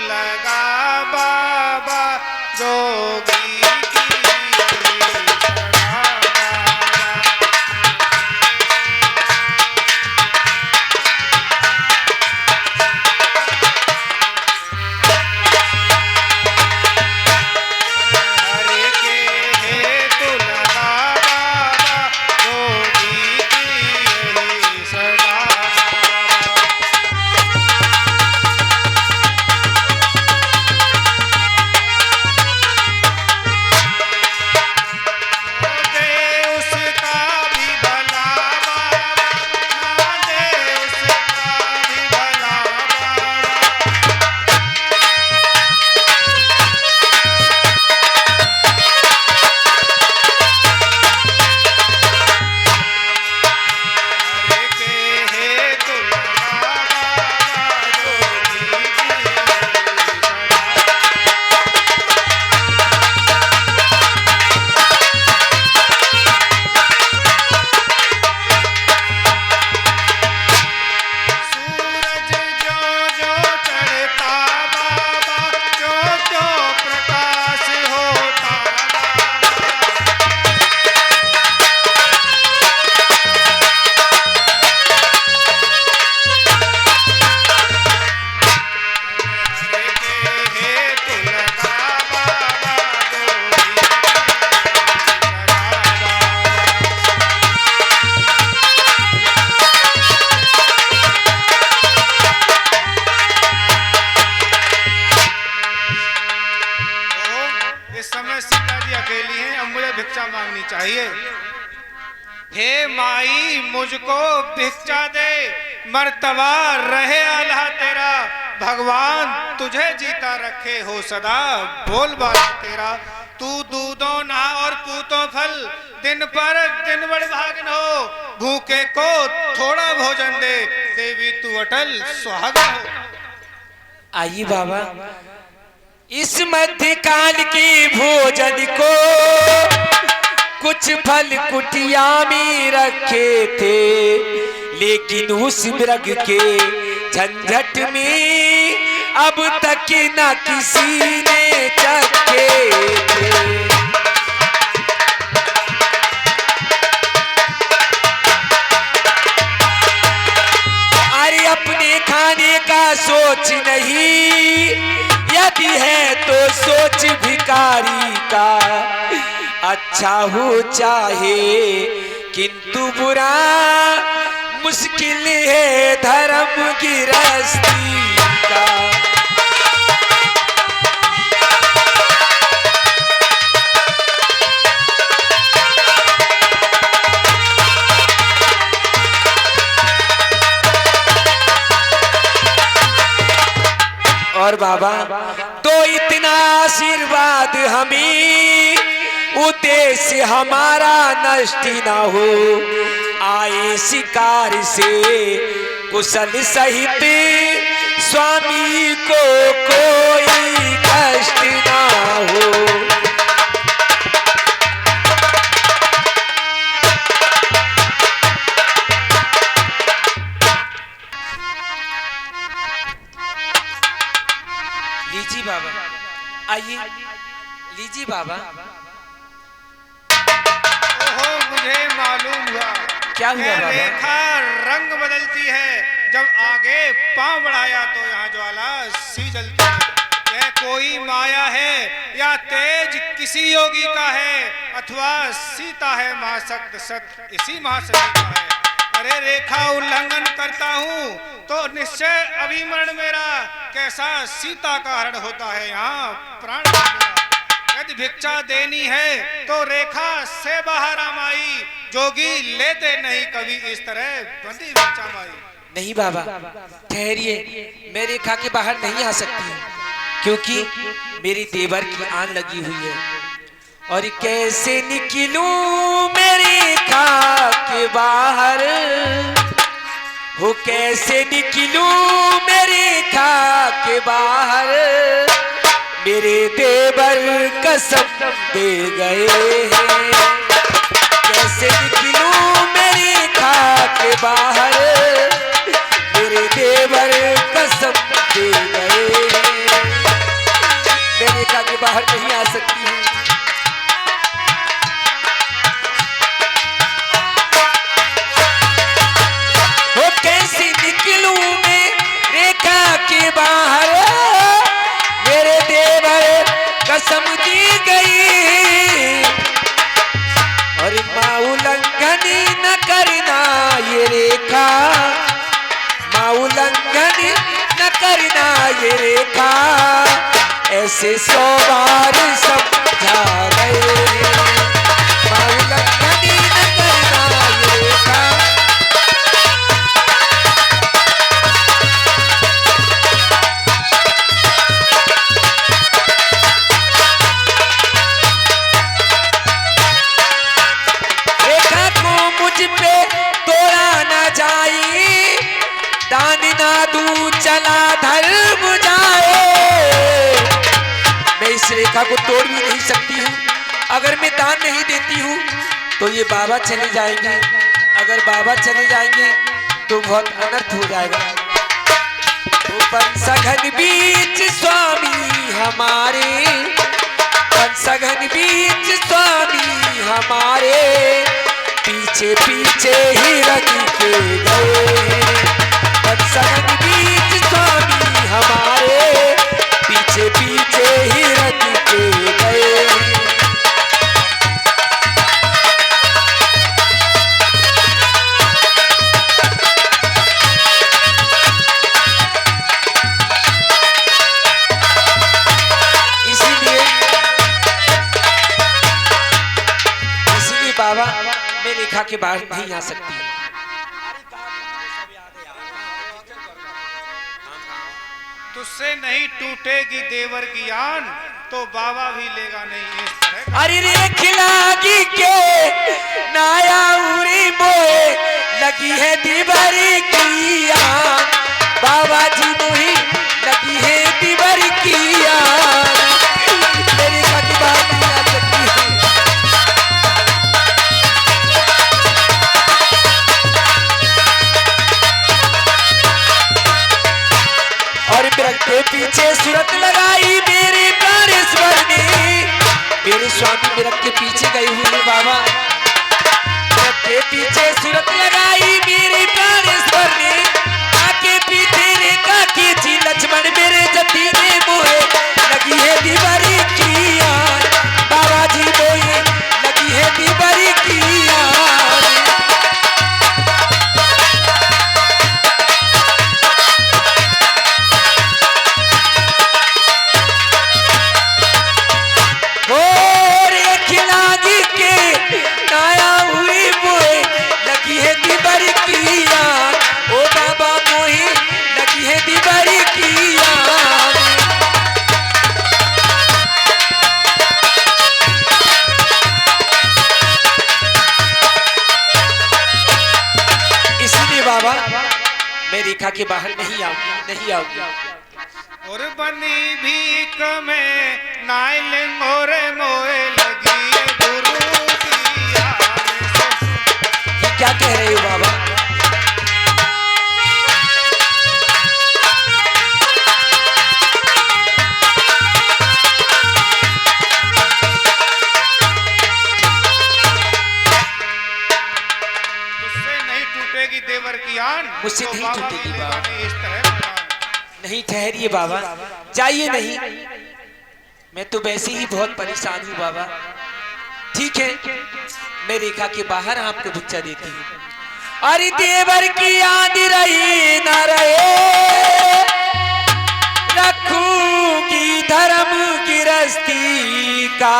लगा बाबा जोगी की भिक्षा मांगनी चाहिए। हे माई मुझको भिक्षा दे, मर्तबा रहे आल्हा तेरा, भगवान तुझे जीता रखे हो सदा, बोल बाला तेरा। तू दूधो ना और पूतो फल, दिन पर दिन बढ़ भागन हो, भूखे को थोड़ा भोजन दे, देवी तू अटल सुहागन हो। आइए बाबा, इस मध्यकाल की भोजन को कुछ फल कुटिया में रखे थे, लेकिन उस मृग के झंझट में अब तक न किसी ने चखे थे। अरे अपने खाने का सोच नहीं, यदि है तो सोच भिखारी का, अच्छा हो चाहे किंतु बुरा मुश्किल है धर्म गृहस्थी का। और बाबा तो इतना आशीर्वाद हमें, उद्देश्य हमारा नष्ट ना हो, आए शिकार से कुशल सहित स्वामी को कोई कष्ट ना हो। लीजिए बाबा, आइए लीजिए बाबा। ओहो मुझे मालूम हुआ। क्या हुआ बाबा? रेखा रंग बदलती है, जब आगे पांव बढ़ाया तो यहाँ ज्वाला सी जलती है। यह कोई माया है या तेज किसी योगी का है, अथवा सीता है महाशक्त सत इसी महाशक्ति का है। अरे रेखा उल्लंघन करता हूँ तो निश्चय अभिमरण मेरा, कैसा सीता का हरण होता है यहाँ प्राण मेरा। यदि भिक्षा देनी है तो रेखा से बाहर आमाई, जोगी लेते नहीं कभी इस तरह बंदी भिक्षा माई। नहीं बाबा ठहरिए, मैं रेखा के बाहर नहीं आ सकती, क्योंकि मेरी देवर की आन लगी हुई है। और कैसे निकलूं मेरी रेखा के बाहर, हो कैसे निकलूं मेरी रेखा के बाहर, मेरे देवर कसम दे गए हैं। कैसे निकलूं मेरी रेखा के बाहर, मेरे देवर कसम दे गए हैं। ये रेखा, ऐसे 100 बार समझा गए। उल्लंघनी न करना ये रेखा। रेखा को मुझ पे तोड़ा न जाए, दान ना दूं चला धर्म जाए। मैं इस रेखा को तोड़ भी नहीं सकती हूँ। अगर मैं दान नहीं देती हूँ तो ये बाबा चले जाएंगे। अगर बाबा चले जाएंगे तो बहुत अनर्थ हो जाएगा। तो पंसघन बीच स्वामी हमारे, पंसघन बीच स्वामी हमारे, पीछे पीछे ही रंग के गए। पंसघन बीच स्वामी हमारे, पीछे पीछे ही रंग के गए। इसीलिए बाबा मैं रेखा के बाहर नहीं आ सकती। तुझसे नहीं टूटेगी देवर की आन, तो बाबा भी लेगा नहीं इस तरह। अरे रेख लागी के नाया उरी मोए, लगी है दीवार की आन। बाबा जी मोही लगी है दीवार की आन। मेरी रेखा की बात नहीं आ सकती है। और मृग के पीछे सूरत लगाई मेरे प्राणेश्वर ने। मेरे स्वामी मृग के पीछे गए हुए बाबा, मृग के पीछे सूरत लगाई मेरे प्राणेश्वर ने। आके पीछे रेखा खींची लक्ष्मण मेरे जति ने मोहे, लगी है दीवारी की आन। बाबा जी मोहे लगी है दीवारी की आन। मैं रेखा के बाहर नहीं आऊंगी, नहीं आऊंगी। और बनी भीख में नाइलिंग और मोए लगी है गुरु की आन। ये क्या कह रहे हो बाबा? देवर की आन, मुझसे तो नहीं बाबा टूटेगी भी बाबा। लेगा नहीं इस तरह। नहीं ठहरिए बाबा, जाइए नहीं। मैं तो वैसे ही बहुत परेशान हूँ बाबा। ठीक है, मैं रेखा के बाहर आपको भिक्षा देती हूँ। अरे देवर की आंध रही न रहे, रखूंगी धर्म गिरस्ती का।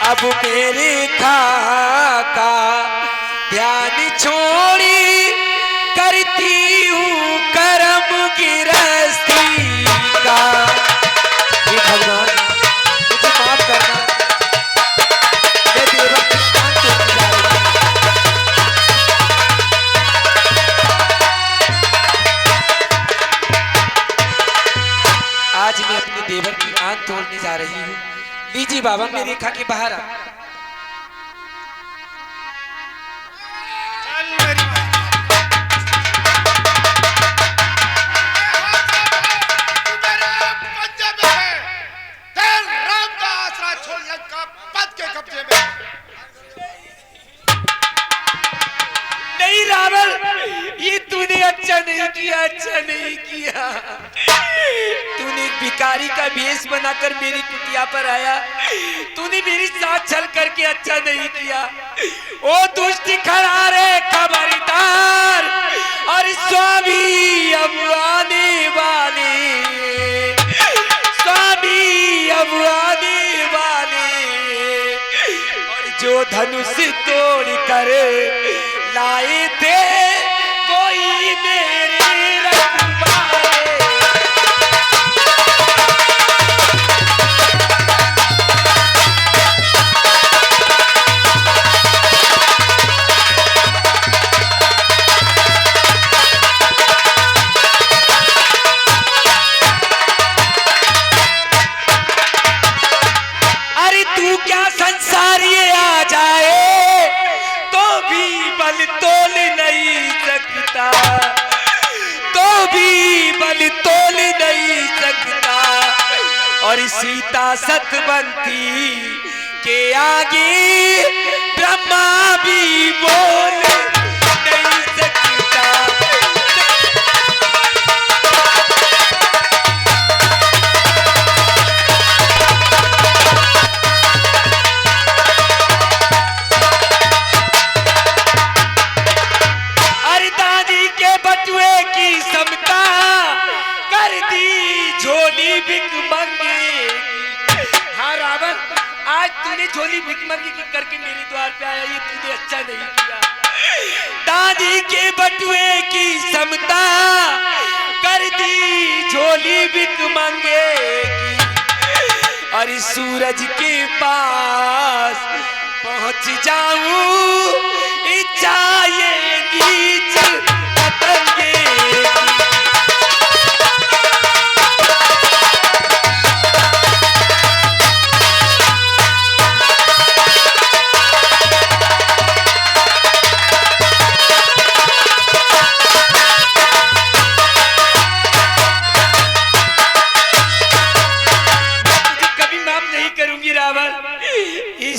अब मेरे रेखा का ध्यान छोड़ी, करती हूँ कर्म गिरस्ती का। हे भगवान मुझे माफ करना, मैं देवर की आन तोड़ने जा रहा हूं। आज मैं अपने देवर की आन तोड़ने जा रही हूँ। लीजिए बाबा, मैं रेखा के बाहर आ। नहीं रावल, ये तूने अच्छा नहीं किया, अच्छा नहीं किया। तूने एक भिखारी का भेष बनाकर मेरी कुटिया पर आया। तूने मेरी साथ छल करके अच्छा नहीं किया। ओ दुष्ट खरारे खबरदार, और स्वामी अब आने वाले जो धनुष तोड़ कर लाए थे कोई मेरे रखवाले। अरे तू क्या संसार ये आ जाए तो भी बल तोल नहीं सकता, तो भी बल तोल नहीं सकता। और सीता सतवंती के आगे ब्रह्मा भी बोल नहीं सकता। बटुए की समता कर दी झोली भिखमंगे। हाँ रावण, आज तूने झोली भिखमंगे की करके मेरे द्वार पे आया, ये तूने अच्छा नहीं किया। दादी के बटुए की समता कर दी झोली भिखमंगे की। और सूरज के पास पहुंच जाऊं इच्छा ये नीच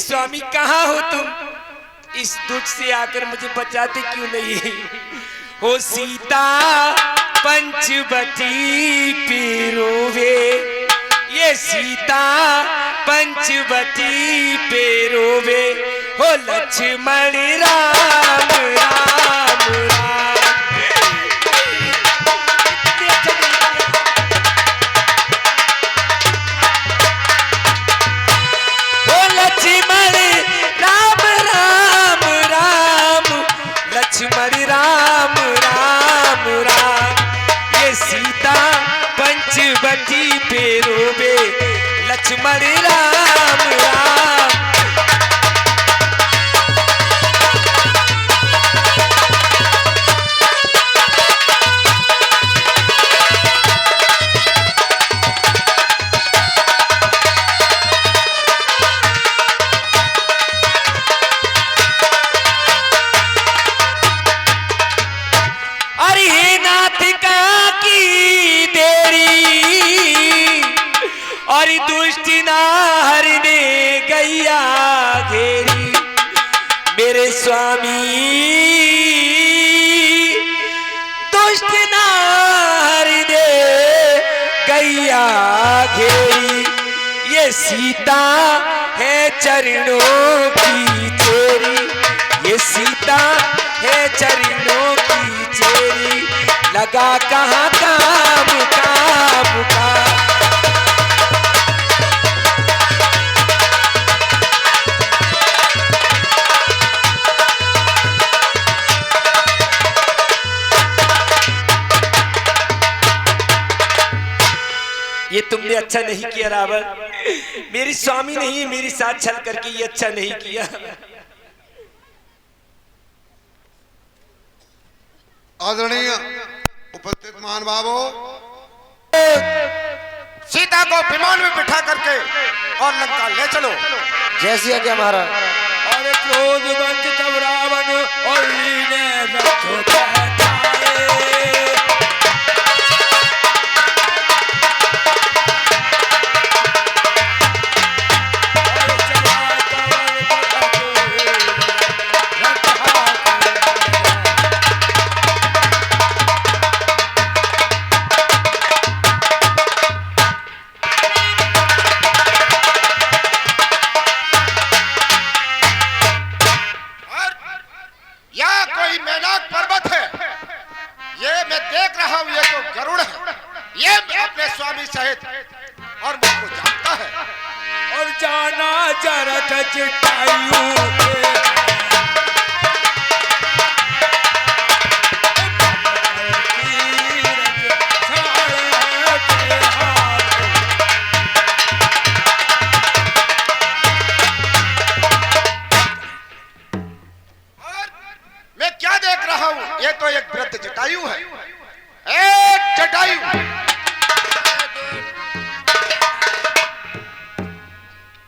स्वामी कहाँ हो तुम? इस दुख से आकर मुझे बचाते क्यों नहीं? हो सीता पंचवटी पे रोवे, ये सीता पंचवटी पे रोवे। हो लक्ष्मण राम राम राम। हो लक्ष्मण राम राम राम, लक्ष्मण राम राम राम। ये सीता पंचवटी पे रोवे, लक्ष्मण राम राम। मेरे स्वामी दुष्ट नार दे गैया घेरी। ये सीता है चरणों की चेरी, ये सीता है चरणों की चेरी। लगा कहाँ काम काम का। ये तुमने अच्छा नहीं किया रावण, मेरी स्वामी नहीं है मेरे साथ छल करके, ये अच्छा नहीं किया। आदरणीय उपस्थित महानुभावों, सीता को विमान में बिठा करके और लंका ले चलो। जैसी आज्ञा महाराज। और क्रोध बंद तब रावण और जाना जरत जटायु मैं क्या देख रहा हूं? ये तो एक वृद्ध जटायु है, एक जटायु।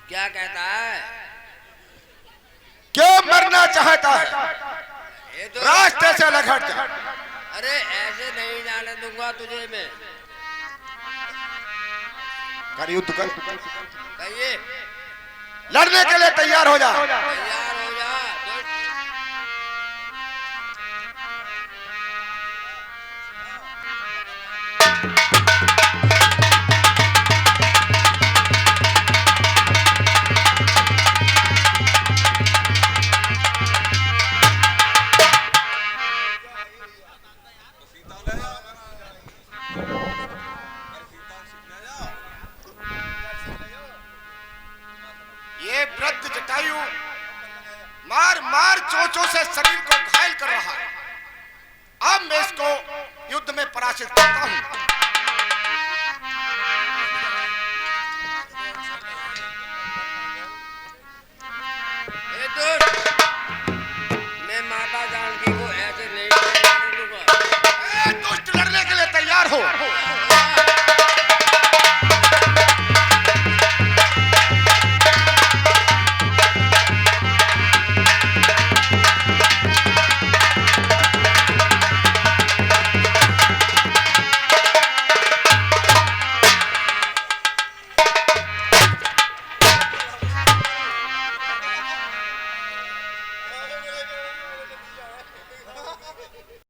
क्या कहता है? क्यों मरना चाहता है? ये तो रास्ते से अलग हट जा। अरे ऐसे नहीं जाने दूंगा तुझे मैं। कर युद्ध कर, कहिए लड़ने के लिए तैयार हो जा। तैयार हो जा। ये वृद्ध जटायु मार मार चोंचों से शरीर को घायल कर रहा है। अब मैं इसको युद्ध में पराजित करता हूं।